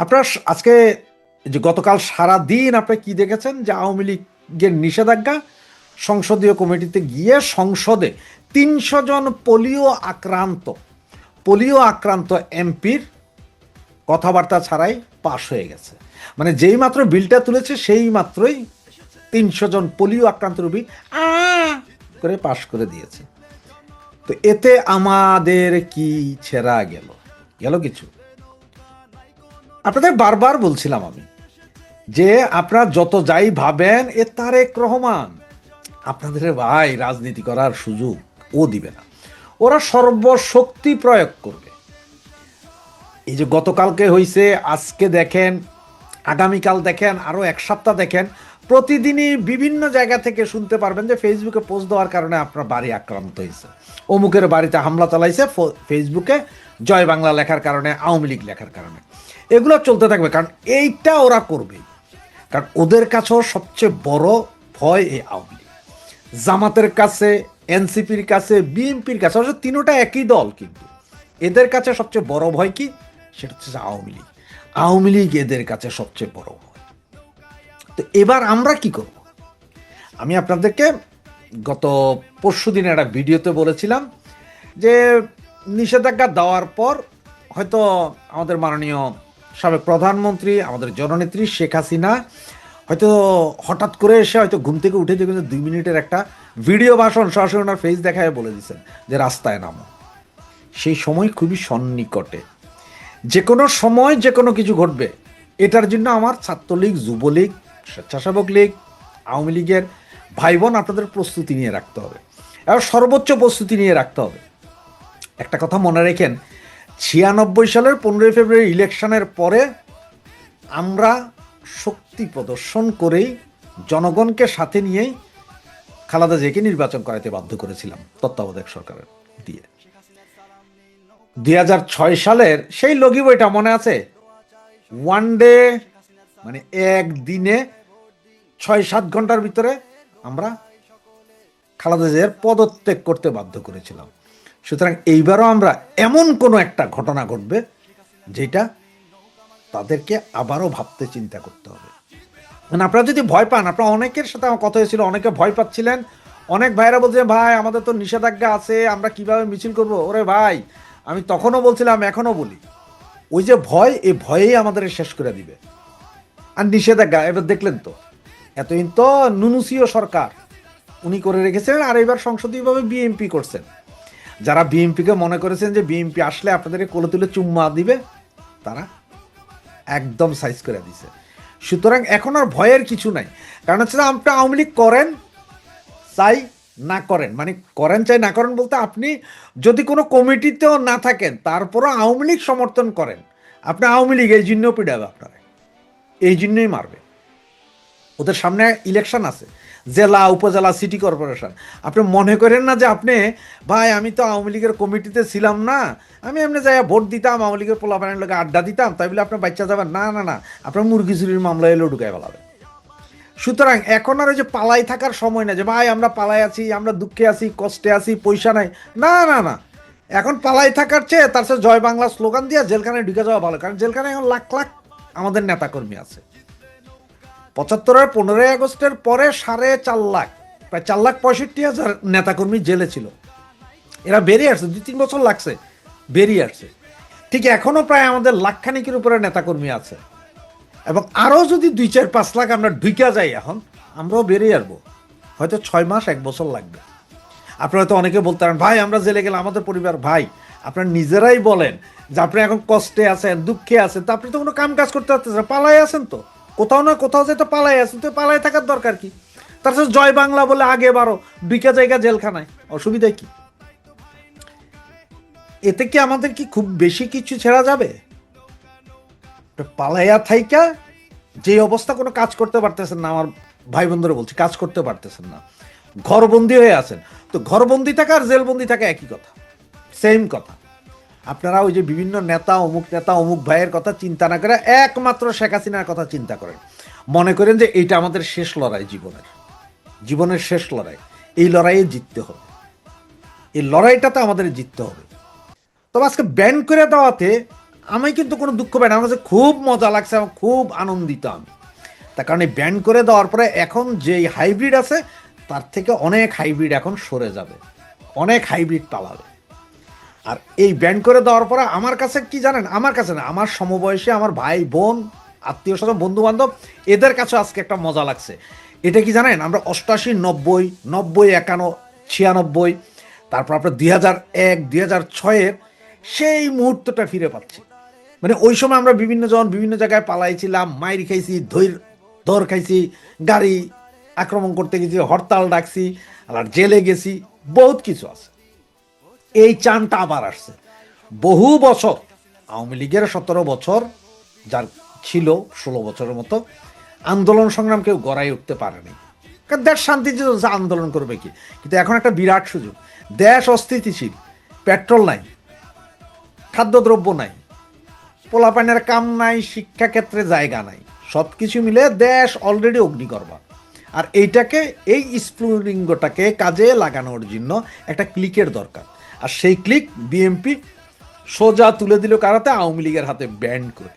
আপনার আজকে যে গতকাল সারা দিন আপনি কি দেখেছেন যে আওয়ামী লীগের নিষেধাজ্ঞা সংসদীয় কমিটিতে গিয়ে সংসদে ৩০০ জন পোলিও আক্রান্ত এমপির কথাবার্তা ছাড়াই পাশ হয়ে গেছে। মানে যেই মাত্র বিলটা তুলেছে সেই মাত্রই ৩০০ জন পোলিও আক্রান্ত রোগী করে পাশ করে দিয়েছে। তো এতে আমাদের কি ছেঁড়া গেল গেল কিছু? আপনাদের বারবার বলছিলাম আমি যে আপনারা যত যাই ভাবেন তারেক রহমান আপনাদের ভাই রাজনীতি করার সুযোগ ও দিবে না, ওরা সর্বশক্তি প্রয়োগ করবে। এই যে গতকালকে হয়েছে, আজকে দেখেন, আগামীকাল দেখেন, আরো এক সপ্তাহ দেখেন, প্রতিদিনই বিভিন্ন জায়গা থেকে শুনতে পারবেন যে ফেসবুকে পোস্ট দেওয়ার কারণে আপনার বাড়ি আক্রান্ত হয়েছে, অমুকের বাড়িতে হামলা চালাইছে ফেসবুকে জয় বাংলা লেখার কারণে, আওয়ামী লীগ লেখার কারণে। এগুলো চলতে থাকবে, কারণ এইটা ওরা করবে, কারণ ওদের কাছেও সবচেয়ে বড় ভয় এই আওয়ামী লীগ। জামাতের কাছে, এনসিপির কাছে, বিএনপির কাছে, অবশ্য তিনোটা একই দল, কিন্তু এদের কাছে সবচেয়ে বড় ভয় কি? সেটা হচ্ছে আওয়ামী লীগ। আওয়ামী লীগ এদের কাছে সবচেয়ে বড় ভয়। তো এবার আমরা কি করব? আমি আপনাদেরকে গত পরশু দিনে একটা ভিডিওতে বলেছিলাম যে নিষেধাজ্ঞা দেওয়ার পর হয়তো আমাদের মাননীয় সাবেক প্রধানমন্ত্রী, আমাদের জননেত্রী শেখ হাসিনা হয়তো হঠাৎ করে এসে হয়তো ঘুম থেকে উঠে দেখবেন যে 2 মিনিটের একটা ভিডিও ভাষণ সরাসরি ওনার ফেস দেখায় বলে দিচ্ছেন যে রাস্তায় নামো। সেই সময় খুবই সন্নিকটে, যে কোনো সময় যে কোনো কিছু ঘটবে। এটার জন্য আমার ছাত্রলীগ, যুবলীগ, স্বেচ্ছাসেবক লীগ, আওয়ামী লীগের ভাই বোন আপনাদের প্রস্তুতি নিয়ে রাখতে হবে, এবং সর্বোচ্চ প্রস্তুতি নিয়ে রাখতে হবে। একটা কথা মনে রেখেন, 96 সালের 15 ফেব্রুয়ারি ইলেকশনের পরে আমরা শক্তি প্রদর্শন করেই জনগণকে সাথে নিয়েই খালেদা জিয়াকে নির্বাচন করাতে বাধ্য করেছিলাম তত্ত্বাবধায়ক সরকারের দিয়ে। 2006 সালের সেই লগি বইটা মনে আছে? ওয়ান ডে, মানে একদিনে 6-7 ঘন্টার ভিতরে আমরা খালেদা জিয়ার পদত্যাগ করতে বাধ্য করেছিলাম। সুতরাং এইবারও আমরা এমন কোনো একটা ঘটনা ঘটবে যেটা তাদেরকে আবারও ভাবতে চিন্তা করতে হবে। মানে আপনারা যদি ভয় পান, আপনারা অনেকের সাথে আমার কথা হয়েছিল, অনেকে ভয় পাচ্ছিলেন, অনেক ভাইরা বলছেন ভাই আমাদের তো নিষেধাজ্ঞা আছে, আমরা কিভাবে মিছিল করব। ওরে ভাই, আমি তখনও বলছিলাম, এখনো বলি, ওই যে ভয়, এই ভয়েই আমাদের শেষ করে দিবে। আর নিষেধাজ্ঞা এবার দেখলেন তো, এতদিন তো নুনুসিও সরকার উনি করে রেখেছিলেন, আর এবার সংসদীয়ভাবে বিএনপি করছেন। যারা বিএনপিকে মনে করেছেন যে বিএনপি আসলে আপনাদেরকে কোলে তুলে চুম্মা দিবে, তারা একদম সাইজ করে দিছে। সুতরাং এখন আর ভয়ের কিছু নাই, কারণ হচ্ছে আপনি আওয়ামী লীগ করেন চাই না করেন, মানে করেন চাই না করেন বলতে আপনি যদি কোনো কমিটিতেও না থাকেন তারপরও আওয়ামী লীগ সমর্থন করেন, আপনি আওয়ামী লীগ এই জন্যও পিড়াবে, আপনারা এই জন্যই মারবে। ওদের সামনে ইলেকশন আছে, জেলা, উপজেলা, সিটি কর্পোরেশন। আপনি মনে করেন না যে আপনি ভাই আমি তো আওয়ামী লীগের কমিটিতে ছিলাম না, আমি এমনি যাই ভোট দিতাম, আওয়ামী লীগের পোলাপানের লোকে আড্ডা দিতাম, তাই বলে আপনার বাচ্চা যাবেন না, না না, আপনার মুরগি চুরির মামলা এলেও ঢুকাই ফেলাবে। সুতরাং এখন আর ওই যে পালাই থাকার সময় না যে ভাই আমরা পালাই আছি, আমরা দুঃখে আছি, কষ্টে আছি, পয়সা নাই, না না না। এখন পালাই থাকার চেয়ে তার সাথে জয় বাংলা স্লোগান দিয়ে জেলখানায় ঢুকে যাওয়া ভালো, কারণ জেলখানায় এখন লাখ লাখ আমাদের নেতাকর্মী আছে। 75-এর 15ই আগস্টের পরে 4.5 লাখ, প্রায় 4,65,000 নেতাকর্মী জেলে ছিল। এরা বেরিয়ে আসছে, 2-3 বছর লাগছে বেরিয়ে আসছে। ঠিক এখনো প্রায় আমাদের লাখখানিকের উপরে নেতাকর্মী আছে, এবং আরও যদি 2-4-5 লাখ আমরা ঢুকে যাই এখন, আমরাও বেরিয়ে আসবো, হয়তো 6 মাস 1 বছর লাগবে। আপনারা হয়তো অনেকে বলতে পারেন ভাই আমরা জেলে গেলে আমাদের পরিবার, ভাই আপনারা নিজেরাই বলেন যে আপনি এখন কষ্টে আছেন, দুঃখে আছেন, তা আপনি তো কোনো কাম কাজ করতে পারতেছেন, পালাই আছেন, তো কোথাও না কোথাও যেতে পালাই আছেন, তো পালাই থাকার দরকার কি? তার সাথে জয় বাংলা বলে আগে বারো দুইটা জায়গা জেলখানায়, অসুবিধা কি? এতে কি আমাদের কি খুব বেশি কিছু ছেড়া যাবে? পালাইয়া থাইকা যে অবস্থা, কোনো কাজ করতে পারতেছেন না, আমার ভাই বন্ধুরা বলছি, কাজ করতে পারতেছেন না, ঘরবন্দি হয়ে আছেন। তো ঘরবন্দি থাকা আর জেলবন্দি থাকা একই কথা, সেম কথা। আপনারা ওই যে বিভিন্ন নেতা, অমুক ভাইয়ের কথা চিন্তা না করে একমাত্র শেখ হাসিনার কথা চিন্তা করেন, মনে করেন যে এইটা আমাদের শেষ লড়াই, জীবনের শেষ লড়াই। এই লড়াইয়ে জিততে হবে, এই লড়াইটাতে আমাদের জিততে হবে। তবে আজকে ব্যান করে দেওয়াতে আমি কিন্তু কোনো দুঃখ পাই না, আমার কাছে খুব মজা লাগছে, আমার খুব আনন্দিত আমি। তার কারণে ব্যান করে দেওয়ার পরে এখন যেই হাইব্রিড আছে তার থেকে অনেক হাইব্রিড এখন সরে যাবে, অনেক হাইব্রিড পালাবে। আর এই ব্যান করে দেওয়ার পরে আমার কাছে কি জানেন, আমার কাছে না, আমার সমবয়সী আমার ভাই বোন আত্মীয় স্বজন বন্ধু বান্ধব এদের কাছে আজকে একটা মজা লাগছে। এটা কি জানেন, আমরা 88, 90, 91, 91, 96, তারপর আপনার 2001, 2006-এর সেই মুহূর্তটা ফিরে পাচ্ছি। মানে ওই সময় আমরা বিভিন্ন জায়গায় পালাইছিলাম, মাইর খাইছি, ধর খাইছি, গাড়ি আক্রমণ করতে গেছি, হরতাল ডাকছি, আর জেলে গেছি, বহুত কিছু আছে। এই চানটা আবার আসছে বহু বছর। আওয়ামী লীগের 17 বছর যার ছিল, 16 বছরের মতো আন্দোলন সংগ্রাম কেউ গড়াই উঠতে পারেনি, কারণ দেশ শান্তিতে আন্দোলন করবে কি। কিন্তু এখন একটা বিরাট সুযোগ, দেশ অস্থিতিশীল, পেট্রোল নাই, খাদ্যদ্রব্য নাই, পোলাপানের কাম নাই, শিক্ষাক্ষেত্রে জায়গা নাই, সব কিছু মিলে দেশ অলরেডি অগ্নিগর্ভা। আর এইটাকে, এই স্ফুলিঙ্গটাকে কাজে লাগানোর জন্য একটা ক্লিকের দরকার। আর সেই ক্লিক বিএনপি সোজা তুলে দিল কারাতে, আওয়ামী লীগের হাতে ব্যান্ড করে।